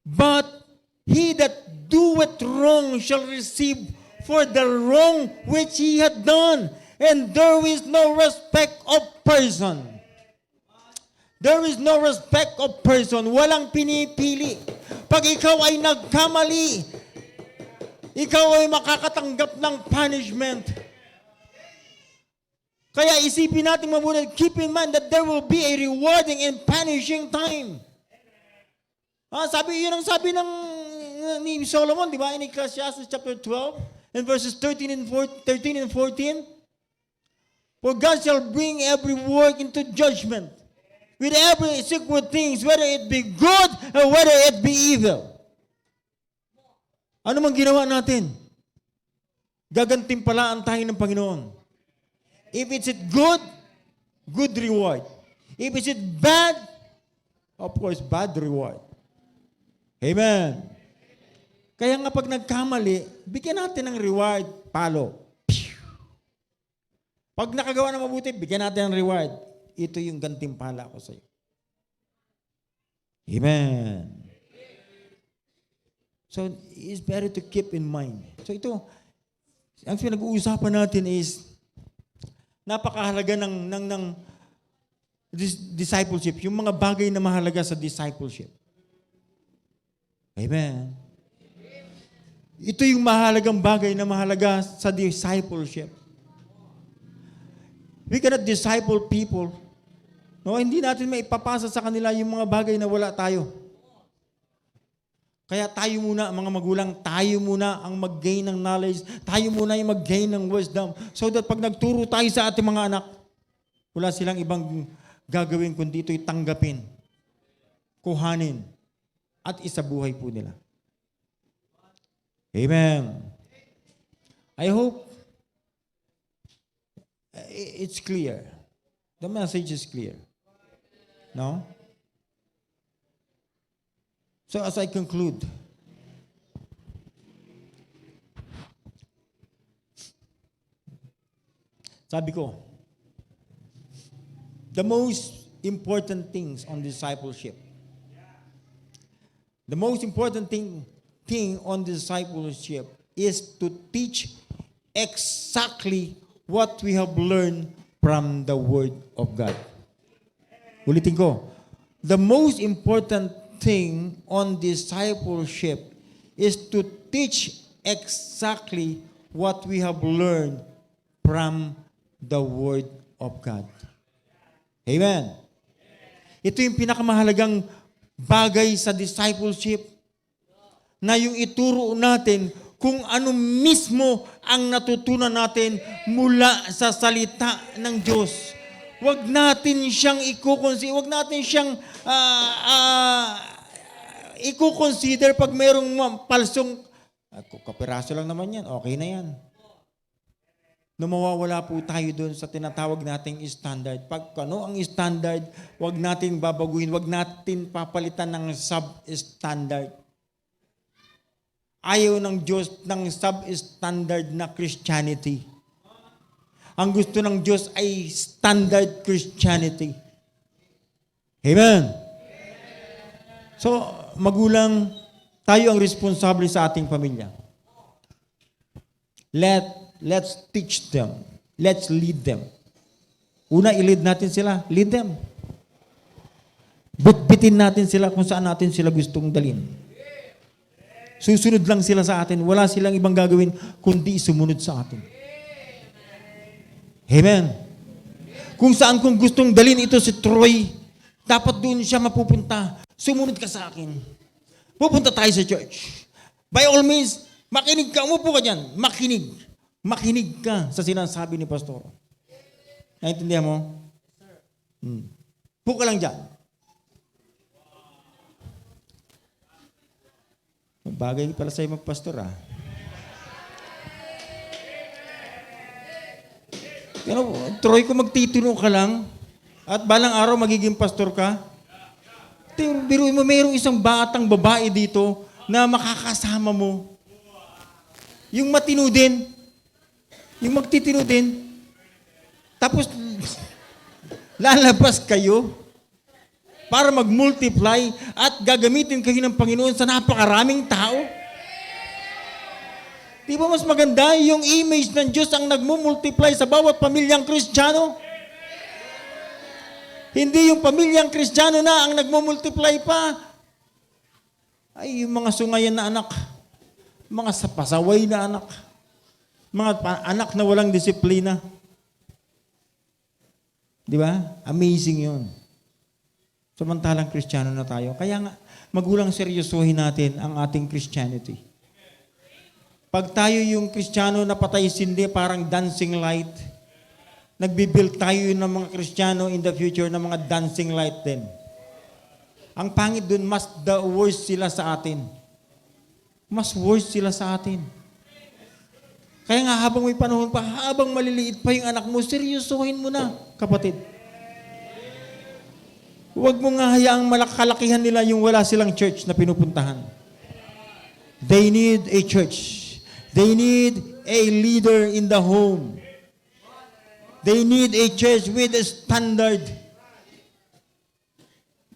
but he that doeth wrong shall receive for the wrong which he hath done. And there is no respect of person. There is no respect of person. Walang pinipili. Pag ikaw ay nagkamali, ikaw ay makakatanggap ng punishment. Kaya isipin natin mabuti, keep in mind that there will be a rewarding and punishing time. Yun ang sabi ni Solomon, di ba? In Ecclesiastes chapter 12, and verses 13 and 14, for God shall bring every work into judgment with every secret things, whether it be good or whether it be evil. Ano mang ginawa natin? Gagantimpalaan tayo ng Panginoon. If it's good, good reward. If it's bad, of course, bad reward. Amen. Kaya nga pag nagkamali, bigyan natin ng reward, palo. Pag nakagawa ng mabuti, bigyan natin ng reward. Ito yung gantimpala ko sa iyo. Amen. So, it's better to keep in mind. So ito, ang pinag-uusapan natin is, napakahalaga ng discipleship. Yung mga bagay na mahalaga sa discipleship. Amen. Ito yung mahalagang bagay na mahalaga sa discipleship. We cannot disciple people. No, hindi natin maipapasa sa kanila yung mga bagay na wala tayo. Kaya tayo muna, mga magulang, tayo muna ang mag-gain ng knowledge. Tayo muna yung mag-gain ng wisdom. So that pag nagturo tayo sa ating mga anak, wala silang ibang gagawin kundi ito'y tanggapin, kuhanin, at isabuhay po nila. Amen. I hope it's clear. The message is clear. No? So as I conclude, sabi ko, the most important things on discipleship, the most important thing on discipleship is to teach exactly what we have learned from the Word of God. Ulitin ko, the most important thing on discipleship is to teach exactly what we have learned from the Word of God. Amen. Ito yung pinakamahalagang bagay sa discipleship, na yung ituro natin kung ano mismo ang natutunan natin mula sa salita ng Diyos. Huwag natin siyang huwag natin siyang i-consider pag mayroong palsong, kapiraso lang naman yan, okay na yan. Na mawawala po tayo doon sa tinatawag nating standard. Pag ano ang standard, huwag natin babaguhin, huwag natin papalitan ng sub-standard. Ayaw ng Diyos ng sub-standard na Christianity. Ang gusto ng Diyos ay standard Christianity. Amen. So, magulang, tayo ang responsable sa ating pamilya. Let's teach them. Let's lead them. Una, i-lead natin sila. Lead them. Bitbitin natin sila kung saan natin sila gustong dalhin. Susunod lang sila sa atin. Wala silang ibang gagawin kundi sumunod sa atin. Amen. Kung saan kung gustong dalhin ito si Troy, dapat doon siya mapupunta. Sumunod ka sa akin. Pupunta tayo sa church. By all means, makinig ka. Umupo ka dyan. Makinig. Makinig ka sa sinasabi ni Pastor. Naintindihan mo? Puka lang dyan. Bagay pala sa'yo magpastor, ah. Pero, Troy, kung magtitino ka lang, at balang araw magiging pastor ka, biruin mo, mayroong isang batang babae dito na makakasama mo. Yung matino din, yung magtitino din, tapos lalabas kayo para mag-multiply at gagamitin kayo ng Panginoon sa napakaraming tao. Di ba mas maganda yung image ng Diyos ang nagmumultiply sa bawat pamilyang Kristiyano? Hindi yung pamilyang Kristiyano na ang nagmumultiply pa. Ay, yung mga sungayan na anak, mga pasaway na anak, mga anak na walang disiplina. Di ba? Amazing yun. Samantalang Kristiyano na tayo. Kaya nga, magulang seryosohin natin ang ating Christianity. Pag tayo yung Kristiyano na patay sindi, parang dancing light, nagbibuild tayo ng mga Kristiyano in the future ng mga dancing light din. Ang pangit dun, mas the worst sila sa atin. Mas worst sila sa atin. Kaya nga habang may panahon pa, habang maliliit pa yung anak mo, seryosohin mo na, kapatid. Huwag mo nga hayaang malakalakihan nila yung wala silang church na pinupuntahan. They need a church. They need a leader in the home. They need a church with a standard.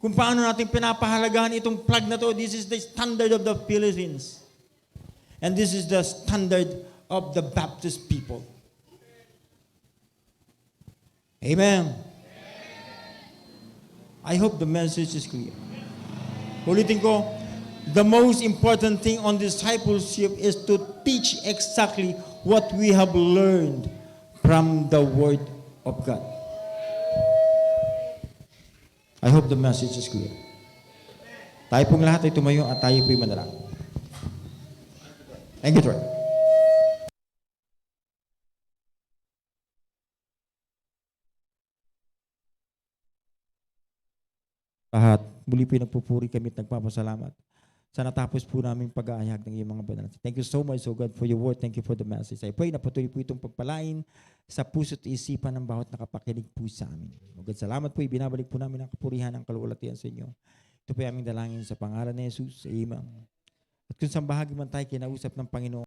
Kung paano natin pinapahalagahan itong flag na to, this is the standard of the Philippines. And this is the standard of the Baptist people. Amen. I hope the message is clear. Ulitin ko, the most important thing on discipleship is to teach exactly what we have learned from the Word of God. I hope the message is clear. Tayo pong lahat ay tumayo at tayo po'y manalangin. Thank you, Troy. Lahat, muli pinagpupuri kami at nagpapasalamat sa natapos po namin pag-aayag ng iyong mga banal. Thank you so much, O God, for your word. Thank you for the message. I pray na patuloy po itong pagpalain sa puso't isipan ng bawat nakapakinig po sa amin. O God, salamat po. Ibinabalik po namin ang kapurihan ng kaluwalhatian sa inyo. Ito po ay aming dalangin sa pangalan ni Jesus. Amen. At kung saan bahagi man tayo kinausap ng Panginoon,